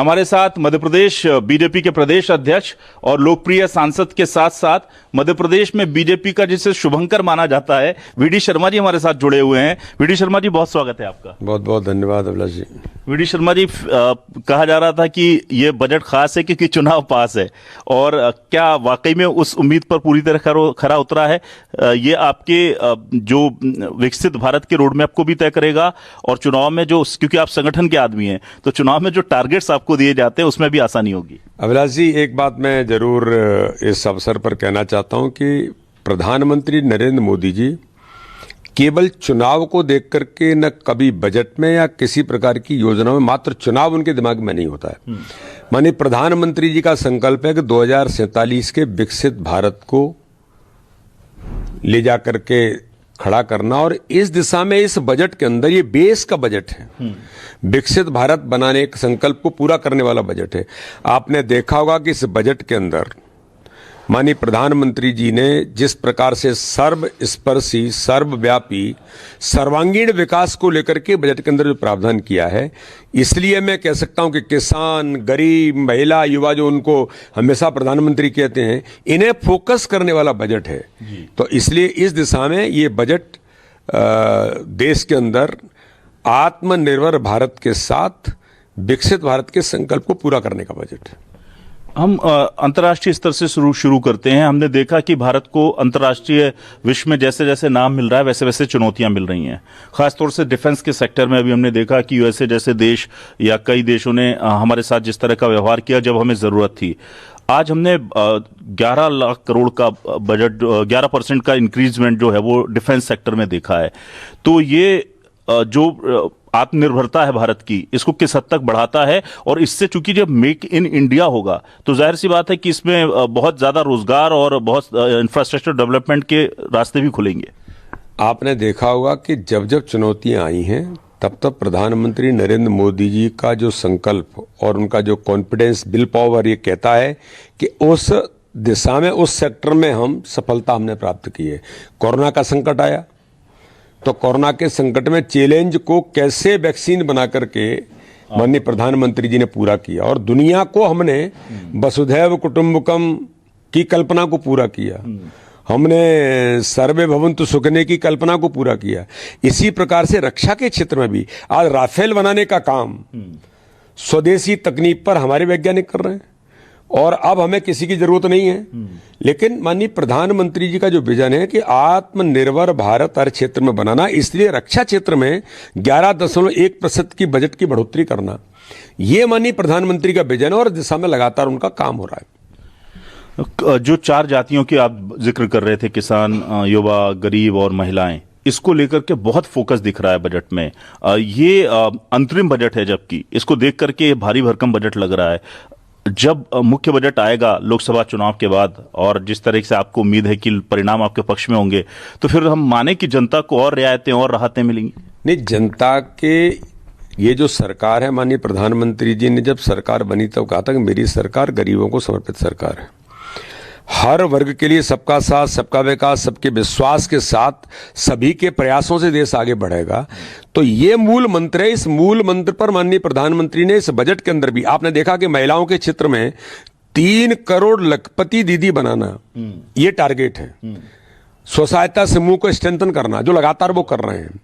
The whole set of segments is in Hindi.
हमारे साथ मध्य प्रदेश बीजेपी के प्रदेश अध्यक्ष और लोकप्रिय सांसद के साथ साथ मध्य प्रदेश में बीजेपी का जिसे शुभंकर माना जाता है वीडी शर्मा जी हमारे साथ जुड़े हुए हैं। वीडी शर्मा जी, बहुत स्वागत है आपका। बहुत बहुत धन्यवाद अभिलाष जी। वीडी शर्मा जी, कहा जा रहा था कि ये बजट खास है क्योंकि चुनाव पास है, और क्या वाकई में उस उम्मीद पर पूरी तरह खरा उतरा है? ये आपके जो विकसित भारत के रोड मैप को भी तय करेगा, और चुनाव में जो, क्योंकि आप संगठन के आदमी हैं, तो चुनाव में जो टारगेट्स आपको दिए जाते हैं उसमें भी आसानी होगी। अभिलाष जी, एक बात मैं जरूर इस अवसर पर कहना चाहता हूं कि प्रधानमंत्री नरेंद्र मोदी जी केवल चुनाव को देख करके न कभी बजट में या किसी प्रकार की योजना में मात्र चुनाव उनके दिमाग में नहीं होता है। माननीय प्रधानमंत्री जी का संकल्प है कि 2047 के विकसित भारत को ले जा करके खड़ा करना, और इस दिशा में इस बजट के अंदर, ये बेस का बजट है, विकसित भारत बनाने के संकल्प को पूरा करने वाला बजट है। आपने देखा होगा कि इस बजट के अंदर माननीय प्रधानमंत्री जी ने जिस प्रकार से सर्वस्पर्शी, सर्वव्यापी, सर्वांगीण विकास को लेकर के बजट के अंदर जो प्रावधान किया है, इसलिए मैं कह सकता हूं कि किसान, गरीब, महिला, युवा, जो उनको हमेशा प्रधानमंत्री कहते हैं, इन्हें फोकस करने वाला बजट है। तो इसलिए इस दिशा में ये बजट देश के अंदर आत्मनिर्भर भारत के साथ विकसित भारत के संकल्प को पूरा करने का बजट है। हम अंतर्राष्ट्रीय स्तर से शुरू करते हैं। हमने देखा कि भारत को अंतर्राष्ट्रीय विश्व में जैसे जैसे नाम मिल रहा है वैसे वैसे चुनौतियां मिल रही हैं। खासतौर से डिफेंस के सेक्टर में अभी हमने देखा कि यूएसए जैसे देश या कई देशों ने हमारे साथ जिस तरह का व्यवहार किया जब हमें जरूरत थी। आज हमने 11 लाख करोड़ का बजट, 11% का इंक्रीजमेंट जो है वो डिफेंस सेक्टर में देखा है। तो ये जो आत्मनिर्भरता है भारत की, इसको किस हद तक बढ़ाता है? और इससे चूंकि जब मेक इन इंडिया होगा तो जाहिर सी बात है कि इसमें बहुत ज्यादा रोजगार और बहुत इंफ्रास्ट्रक्चर डेवलपमेंट के रास्ते भी खुलेंगे। आपने देखा होगा कि जब जब चुनौतियां आई हैं तब तब प्रधानमंत्री नरेंद्र मोदी जी का जो संकल्प और उनका जो कॉन्फिडेंस, विल पावर, ये कहता है कि उस दिशा में, उस सेक्टर में हम सफलता हमने प्राप्त की है। कोरोना का संकट आया तो कोरोना के संकट में चैलेंज को कैसे वैक्सीन बना करके माननीय प्रधानमंत्री जी ने पूरा किया, और दुनिया को हमने वसुधैव कुटुंबकम की कल्पना को पूरा किया, हमने सर्वे भवन्तु सुखिनः की कल्पना को पूरा किया। इसी प्रकार से रक्षा के क्षेत्र में भी आज राफेल बनाने का काम स्वदेशी तकनीक पर हमारे वैज्ञानिक कर रहे हैं, और अब हमें किसी की जरूरत नहीं है। लेकिन माननीय प्रधानमंत्री जी का जो विजन है कि आत्मनिर्भर भारत हर क्षेत्र में बनाना, इसलिए रक्षा क्षेत्र में 11.1% की बजट की बढ़ोतरी करना, ये माननीय प्रधानमंत्री का विजन है, और दिशा में लगातार उनका काम हो रहा है। जो 4 जातियों की आप जिक्र कर रहे थे, किसान, युवा, गरीब और महिलाएं, इसको लेकर के बहुत फोकस दिख रहा है बजट में। ये अंतरिम बजट है, जबकि इसको देख करके भारी भरकम बजट लग रहा है। जब मुख्य बजट आएगा लोकसभा चुनाव के बाद, और जिस तरह से आपको उम्मीद है कि परिणाम आपके पक्ष में होंगे, तो फिर हम माने कि जनता को और रियायतें और राहतें मिलेंगी? नहीं, जनता के, ये जो सरकार है, माननीय प्रधानमंत्री जी ने जब सरकार बनी तब कहा था कि मेरी सरकार गरीबों को समर्पित सरकार है, हर वर्ग के लिए सबका साथ, सबका विकास, सबके विश्वास के साथ सभी के प्रयासों से देश आगे बढ़ेगा। तो ये मूल मंत्र है। इस मूल मंत्र पर माननीय प्रधानमंत्री ने इस बजट के अंदर भी, आपने देखा कि महिलाओं के क्षेत्र में 3 करोड़ लखपति दीदी बनाना, ये टारगेट है। स्वसहायता समूह को स्ट्रेंथन करना, जो लगातार वो कर रहे हैं।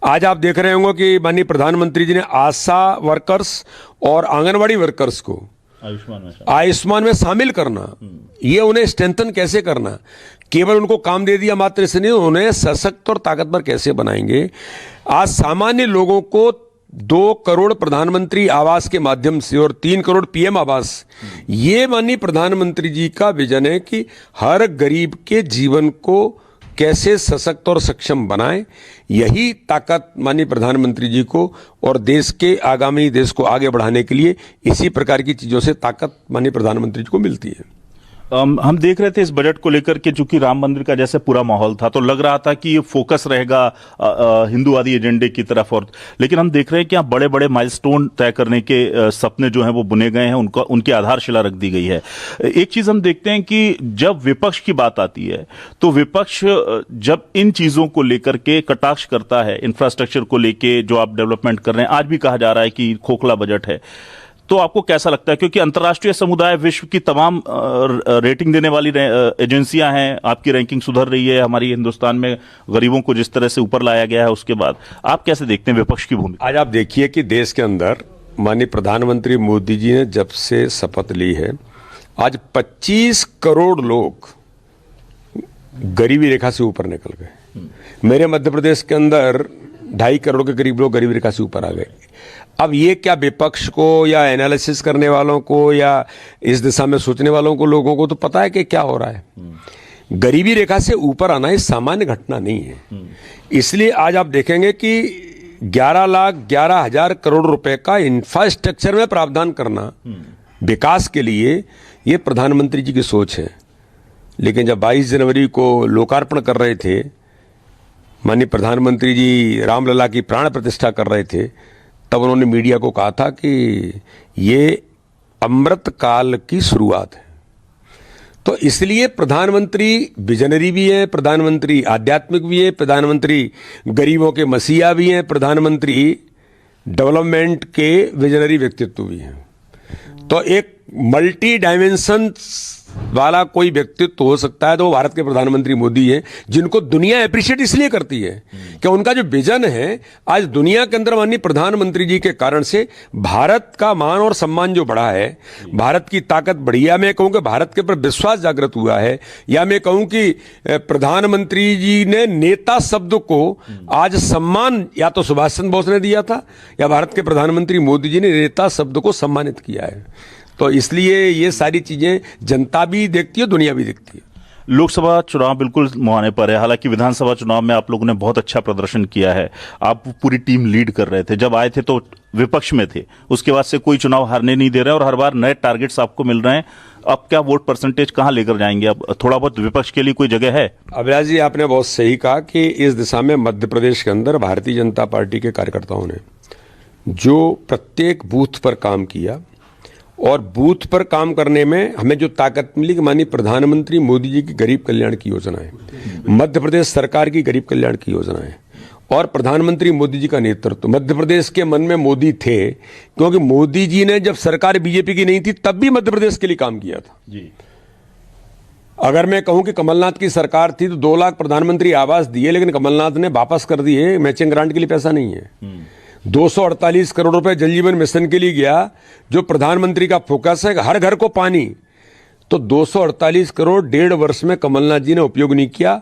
आज आप देख रहे होंगे कि माननीय प्रधानमंत्री जी ने आशा वर्कर्स और आंगनवाड़ी वर्कर्स को आयुष्मान में शामिल करना, ये उन्हें स्ट्रेंथन कैसे करना, केवल उनको काम दे दिया मात्र से नहीं, उन्हें सशक्त और ताकतवर कैसे बनाएंगे। आज सामान्य लोगों को 2 करोड़ प्रधानमंत्री आवास के माध्यम से और 3 करोड़ पीएम आवास, ये माननीय प्रधानमंत्री जी का विजन है कि हर गरीब के जीवन को कैसे सशक्त और सक्षम बनाएं। यही ताकत माननीय प्रधानमंत्री जी को और देश के आगामी देश को आगे बढ़ाने के लिए इसी प्रकार की चीजों से ताकत माननीय प्रधानमंत्री जी को मिलती है। हम देख रहे थे इस बजट को लेकर के, चूंकि राम मंदिर का जैसे पूरा माहौल था तो लग रहा था कि ये फोकस रहेगा हिंदूवादी एजेंडे की तरफ, और लेकिन हम देख रहे हैं कि यहाँ बड़े बड़े माइलस्टोन तय करने के सपने जो हैं वो बुने गए हैं, उनकी आधारशिला रख दी गई है। एक चीज हम देखते हैं कि जब विपक्ष की बात आती है तो विपक्ष जब इन चीजों को लेकर के कटाक्ष करता है, इंफ्रास्ट्रक्चर को लेके जो आप डेवलपमेंट कर रहे हैं, आज भी कहा जा रहा है कि खोखला बजट है, तो आपको कैसा लगता है, क्योंकि अंतर्राष्ट्रीय समुदाय, विश्व की तमाम रेटिंग देने वाली एजेंसियां हैं, आपकी रैंकिंग सुधर रही है, हमारी हिंदुस्तान में गरीबों को जिस तरह से ऊपर लाया गया है, उसके बाद आप कैसे देखते हैं विपक्ष की भूमिका? आज आप देखिए कि देश के अंदर माननीय प्रधानमंत्री मोदी जी ने जब से शपथ ली है, आज 25 करोड़ लोग गरीबी रेखा से ऊपर निकल गए। मेरे मध्य प्रदेश के अंदर 2.5 करोड़ के करीब लोग गरीबी रेखा से ऊपर आ गए। अब ये क्या विपक्ष को या एनालिसिस करने वालों को या इस दिशा में सोचने वालों को, लोगों को तो पता है कि क्या हो रहा है। गरीबी रेखा से ऊपर आना ये सामान्य घटना नहीं है। इसलिए आज आप देखेंगे कि 11,11,000 करोड़ रुपए का इंफ्रास्ट्रक्चर में प्रावधान करना विकास के लिए, ये प्रधानमंत्री जी की सोच है। लेकिन जब 22 जनवरी को लोकार्पण कर रहे थे, माननीय प्रधानमंत्री जी रामलला की प्राण प्रतिष्ठा कर रहे थे, तब उन्होंने मीडिया को कहा था कि ये अमृत काल की शुरुआत है। तो इसलिए प्रधानमंत्री विजनरी भी है, प्रधानमंत्री आध्यात्मिक भी है, प्रधानमंत्री गरीबों के मसीहा भी हैं, प्रधानमंत्री डेवलपमेंट के विजनरी व्यक्तित्व भी हैं। तो एक मल्टी डायमेंशन वाला कोई व्यक्तित्व हो सकता है तो वो भारत के प्रधानमंत्री मोदी हैं, जिनको दुनिया अप्रिशिएट इसलिए करती है कि उनका जो विजन है, आज दुनिया के अंदर माननीय प्रधानमंत्री जी के कारण से भारत का मान और सम्मान जो बढ़ा है, भारत की ताकत बढ़ी है। मैं कहूं कि भारत के ऊपर विश्वास जागृत हुआ है, या मैं कहूं कि प्रधानमंत्री जी ने नेता शब्द को आज सम्मान या तो सुभाष चंद्र बोस ने दिया था, या भारत के प्रधानमंत्री मोदी जी ने नेता शब्द को सम्मानित किया है। तो इसलिए ये सारी चीजें जनता भी देखती है, दुनिया भी देखती है। लोकसभा चुनाव बिल्कुल मुहाने पर है। हालांकि विधानसभा चुनाव में आप लोगों ने बहुत अच्छा प्रदर्शन किया है, आप पूरी टीम लीड कर रहे थे। जब आए थे तो विपक्ष में थे, उसके बाद से कोई चुनाव हारने नहीं दे रहे और हर बार नए टारगेट्स आपको मिल रहे हैं। अब क्या वोट परसेंटेज कहां लेकर जाएंगे? अब थोड़ा बहुत विपक्ष के लिए कोई जगह है? अभिलाष जी, आपने बहुत सही कहा कि इस दिशा में मध्य प्रदेश के अंदर भारतीय जनता पार्टी के कार्यकर्ताओं ने जो प्रत्येक बूथ पर काम किया, और बूथ पर काम करने में हमें जो ताकत मिली कि माननीय प्रधानमंत्री मोदी जी की गरीब कल्याण की योजना है, मध्य प्रदेश सरकार की गरीब कल्याण की योजना है, और प्रधानमंत्री मोदी जी का नेतृत्व। मध्य प्रदेश के मन में मोदी थे, क्योंकि मोदी जी ने जब सरकार बीजेपी की नहीं थी तब भी मध्य प्रदेश के लिए काम किया था जी। अगर मैं कहूं कि कमलनाथ की सरकार थी तो 2 लाख प्रधानमंत्री आवास दिए, लेकिन कमलनाथ ने वापस कर दिए, मैचिंग ग्रांट के लिए पैसा नहीं है। 248 करोड़ रुपए जल जीवन मिशन के लिए गया, जो प्रधानमंत्री का फोकस है हर घर को पानी, तो 248 करोड़ 1.5 वर्ष में कमलनाथ जी ने उपयोग नहीं किया,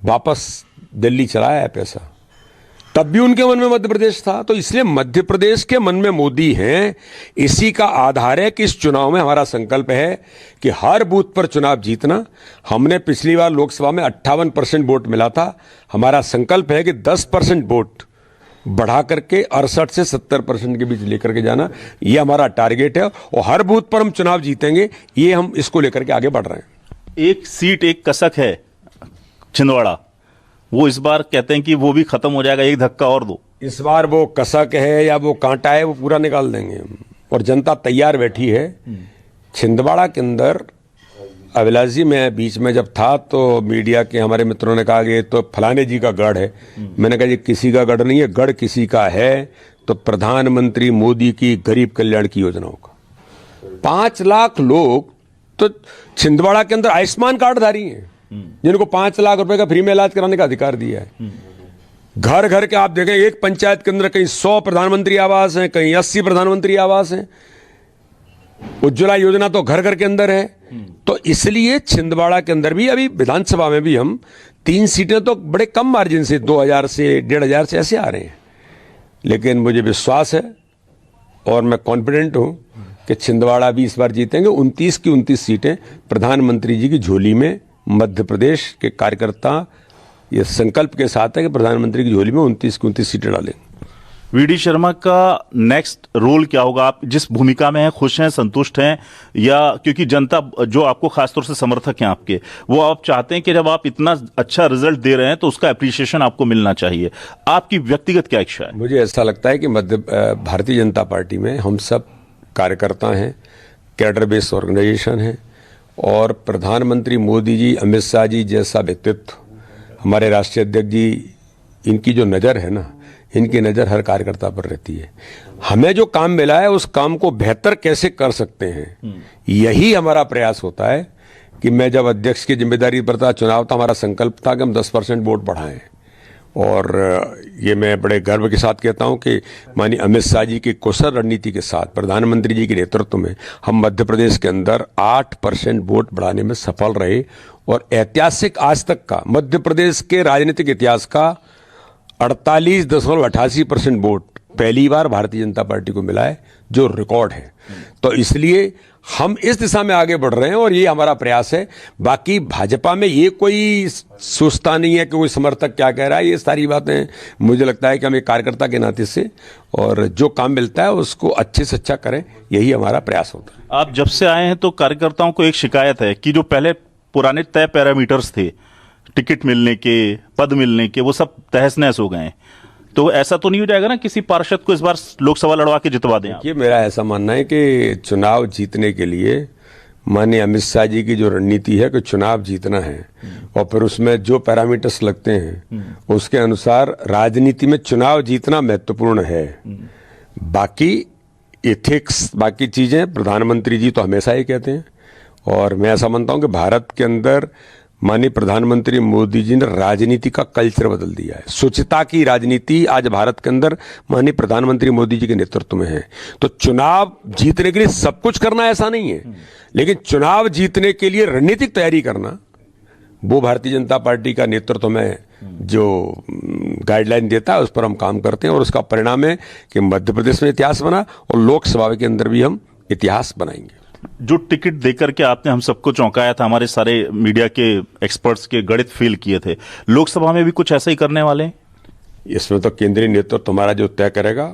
वापस दिल्ली चलाया है पैसा। तब भी उनके मन में मध्य प्रदेश था। तो इसलिए मध्य प्रदेश के मन में मोदी हैं। इसी का आधार है कि इस चुनाव में हमारा संकल्प है कि हर बूथ पर चुनाव जीतना। हमने पिछली बार लोकसभा में 58% वोट मिला था, हमारा संकल्प है कि 10% वोट बढ़ा करके 68 से 70% के बीच लेकर के जाना, ये हमारा टारगेट है, और हर बूथ पर हम चुनाव जीतेंगे, ये हम इसको लेकर के आगे बढ़ रहे हैं। एक सीट एक कसक है छिंदवाड़ा, वो इस बार कहते हैं कि वो भी खत्म हो जाएगा, एक धक्का और दो। इस बार वो कसक है या वो कांटा है, वो पूरा निकाल देंगे हम, और जनता तैयार बैठी है। छिंदवाड़ा के अंदर अभिलाष जी, मैं बीच में जब था तो मीडिया के हमारे मित्रों ने कहा कि तो फलाने जी का गढ़ है। मैंने कहा ये किसी का गढ़ नहीं है, गढ़ किसी का है तो प्रधानमंत्री मोदी की गरीब कल्याण की योजनाओं का। 5 लाख लोग तो छिंदवाड़ा के अंदर आयुष्मान कार्डधारी हैं, जिनको 5 लाख रुपए का फ्री में इलाज कराने का अधिकार दिया है। घर घर के आप देखें, एक पंचायत के अंदर कहीं 100 प्रधानमंत्री आवास हैं, कहीं 80 प्रधानमंत्री आवास हैं। उज्ज्वला योजना तो घर घर के अंदर है। तो इसलिए छिंदवाड़ा के अंदर भी, अभी विधानसभा में भी हम 3 सीटें तो बड़े कम मार्जिन से 2000 से 1500 से ऐसे आ रहे हैं, लेकिन मुझे विश्वास है और मैं कॉन्फिडेंट हूं कि छिंदवाड़ा भी इस बार जीतेंगे। 29 की 29 सीटें प्रधानमंत्री जी की झोली में मध्य प्रदेश के कार्यकर्ता ये संकल्प के साथ है कि प्रधानमंत्री की झोली में 29 की 29 सीटें डालेंगे। वीडी शर्मा का नेक्स्ट रोल क्या होगा? आप जिस भूमिका में हैं खुश हैं, संतुष्ट हैं, या क्योंकि जनता जो आपको खासतौर से समर्थक हैं आपके, वो आप चाहते हैं कि जब आप इतना अच्छा रिजल्ट दे रहे हैं तो उसका अप्रिसिएशन आपको मिलना चाहिए, आपकी व्यक्तिगत क्या इच्छा है? मुझे ऐसा लगता है कि भारतीय जनता पार्टी में हम सब कार्यकर्ता हैं, कैडर बेस्ड ऑर्गेनाइजेशन है, और प्रधानमंत्री मोदी जी, अमित शाह जी जैसा व्यक्तित्व, हमारे राष्ट्रीय अध्यक्ष जी इनकी जो नज़र है ना, इनकी नज़र हर कार्यकर्ता पर रहती है। हमें जो काम मिला है उस काम को बेहतर कैसे कर सकते हैं, यही हमारा प्रयास होता है। कि मैं जब अध्यक्ष की जिम्मेदारी पर था, चुनाव था, हमारा संकल्प था कि हम 10% वोट बढ़ाएं। और ये मैं बड़े गर्व के साथ कहता हूं कि माननीय अमित शाह जी की कुशल रणनीति के साथ, प्रधानमंत्री जी के नेतृत्व में हम मध्य प्रदेश के अंदर 8% वोट बढ़ाने में सफल रहे। और ऐतिहासिक आज तक का मध्य प्रदेश के राजनीतिक इतिहास का 48.88% वोट पहली बार भारतीय जनता पार्टी को मिला है, जो रिकॉर्ड है। तो इसलिए हम इस दिशा में आगे बढ़ रहे हैं और ये हमारा प्रयास है। बाकी भाजपा में ये कोई सोचता नहीं है कि कोई समर्थक क्या कह रहा है, ये सारी बातें मुझे लगता है कि हम एक कार्यकर्ता के नाते से और जो काम मिलता है उसको अच्छे से अच्छा करें, यही हमारा प्रयास होता है। आप जब से आए हैं तो कार्यकर्ताओं को एक शिकायत है कि जो पहले पुराने तय पैरामीटर्स थे, टिकट मिलने के, पद मिलने के, वो सब तहस नहस हो गए हैं। तो ऐसा तो नहीं हो जाएगा ना किसी पार्षद को इस बार लोकसभा लड़वा के जितवा दें? ये मेरा ऐसा मानना है कि चुनाव जीतने के लिए माननीय अमित शाह जी की जो रणनीति है कि चुनाव जीतना है और फिर उसमें जो पैरामीटर्स लगते हैं उसके अनुसार राजनीति में चुनाव जीतना महत्वपूर्ण है। बाकी एथिक्स, बाकी चीजें प्रधानमंत्री जी तो हमेशा ही कहते हैं। और मैं ऐसा मानता हूं कि भारत के अंदर माननीय प्रधानमंत्री मोदी जी ने राजनीति का कल्चर बदल दिया है। स्वच्छता की राजनीति आज भारत के अंदर माननीय प्रधानमंत्री मोदी जी के नेतृत्व में है। तो चुनाव जीतने के लिए सब कुछ करना ऐसा नहीं है, लेकिन चुनाव जीतने के लिए रणनीतिक तैयारी करना, वो भारतीय जनता पार्टी का नेतृत्व में जो गाइडलाइन देता है उस पर हम काम करते हैं। और उसका परिणाम है कि मध्य प्रदेश में इतिहास बना और लोकसभा के अंदर भी हम इतिहास बनाएंगे। जो टिकट देकर के आपने हम सबको चौंकाया था, हमारे सारे मीडिया के एक्सपर्ट्स के गणित फेल किए थे, लोकसभा में भी कुछ ऐसा ही करने वाले हैं? इसमें तो केंद्रीय नेतृत्व हमारा जो तय करेगा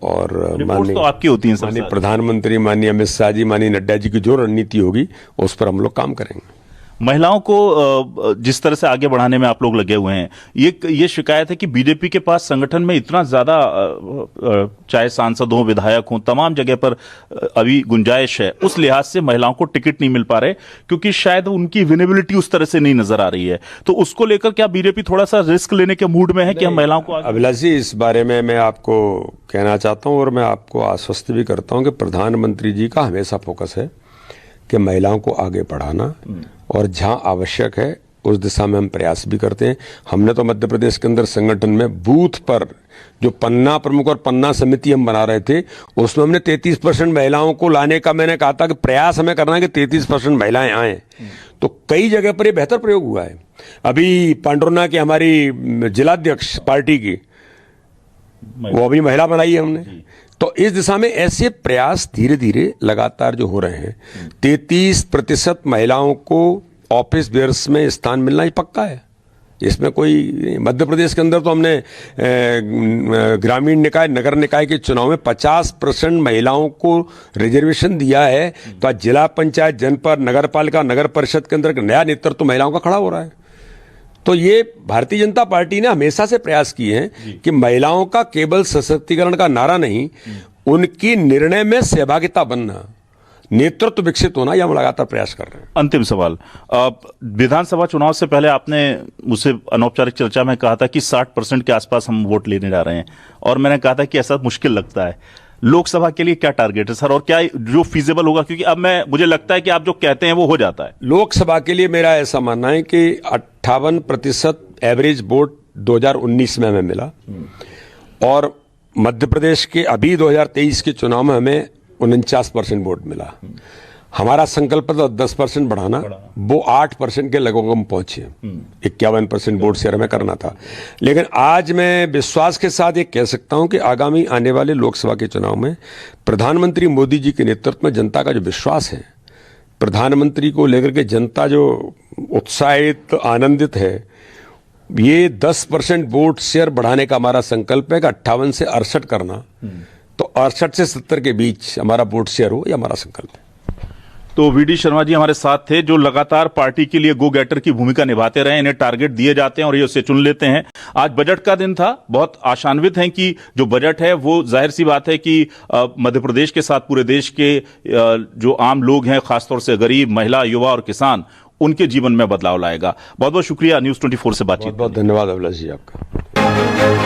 और माननीय तो आपकी होती है, माननीय प्रधानमंत्री, माननीय अमित शाह जी, माननीय नड्डा जी की जो रणनीति होगी उस पर हम लोग काम करेंगे। महिलाओं को जिस तरह से आगे बढ़ाने में आप लोग लगे हुए हैं, ये शिकायत है कि बीजेपी के पास संगठन में इतना ज्यादा चाहे सांसद हो, विधायक हो, तमाम जगह पर अभी गुंजाइश है, उस लिहाज से महिलाओं को टिकट नहीं मिल पा रहे क्योंकि शायद उनकी विनेबिलिटी उस तरह से नहीं नजर आ रही है। तो उसको लेकर क्या बीजेपी थोड़ा सा रिस्क लेने के मूड में है कि हम महिलाओं को अभिलाष जी, इस बारे में मैं आपको कहना चाहता हूं और मैं आपको आश्वस्त भी करता हूं कि प्रधानमंत्री जी का हमेशा फोकस है कि महिलाओं को आगे बढ़ाना और जहां आवश्यक है उस दिशा में हम प्रयास भी करते हैं। हमने तो मध्य प्रदेश के अंदर संगठन में बूथ पर जो पन्ना प्रमुख और पन्ना समिति हम बना रहे थे, उसमें हमने 33% महिलाओं को लाने का मैंने कहा था कि प्रयास हमें करना है कि 33% महिलाएं आएं। तो कई जगह पर ये बेहतर प्रयोग हुआ है। अभी पांडुरना की हमारी जिलाध्यक्ष पार्टी की, वो अभी महिला बनाई है हमने। तो इस दिशा में ऐसे प्रयास धीरे धीरे लगातार जो हो रहे हैं, 33% महिलाओं को ऑफिस बेयर्स में स्थान मिलना ही पक्का है। इसमें कोई, मध्य प्रदेश के अंदर तो हमने ग्रामीण निकाय, नगर निकाय के चुनाव में 50% महिलाओं को रिजर्वेशन दिया है। तो आज जिला पंचायत, जनपद, नगर पालिका, नगर परिषद के अंदर नया नेतृत्व महिलाओं का खड़ा हो रहा है। तो ये भारतीय जनता पार्टी ने हमेशा से प्रयास किए हैं कि महिलाओं का केवल सशक्तिकरण का नारा नहीं, उनकी निर्णय में सहभागिता बनना, नेतृत्व विकसित होना, यह हम लगातार प्रयास कर रहे हैं। अंतिम सवाल, विधानसभा चुनाव से पहले आपने मुझसे अनौपचारिक चर्चा में कहा था कि 60% के आसपास हम वोट लेने जा रहे हैं और मैंने कहा था कि ऐसा मुश्किल लगता है। लोकसभा के लिए क्या टारगेट है सर, और क्या जो फीजिबल होगा? क्योंकि अब मुझे लगता है कि आप जो कहते हैं वो हो जाता है। लोकसभा के लिए मेरा ऐसा मानना है कि 58% एवरेज वोट 2019 में हमें मिला और मध्य प्रदेश के अभी 2023 के चुनाव में हमें 49% वोट मिला। हमारा संकल्प था 10% बढ़ाना, वो 8% के लगभग हम पहुंचे। 51% वोट शेयर हमें करना था। लेकिन आज मैं विश्वास के साथ ये कह सकता हूं कि आगामी आने वाले लोकसभा के चुनाव में प्रधानमंत्री मोदी जी के नेतृत्व में जनता का जो विश्वास है, प्रधानमंत्री को लेकर के जनता जो उत्साहित, आनंदित है, ये 10% वोट शेयर बढ़ाने का हमारा संकल्प है कि 58 से 68 करना। तो 68 से 70 के बीच हमारा वोट शेयर हो, यह हमारा संकल्प है। तो वीडी शर्मा जी हमारे साथ थे, जो लगातार पार्टी के लिए गो गेटर की भूमिका निभाते रहे। इन्हें टारगेट दिए जाते हैं और ये उससे चुन लेते हैं। आज बजट का दिन था, बहुत आशान्वित हैं कि जो बजट है वो जाहिर सी बात है कि मध्य प्रदेश के साथ पूरे देश के जो आम लोग हैं, खासतौर से गरीब, महिला, युवा और किसान, उनके जीवन में बदलाव लाएगा। बहुत बहुत शुक्रिया न्यूज़ 24 से बातचीत। बहुत धन्यवाद अभिलाष जी आपका। है।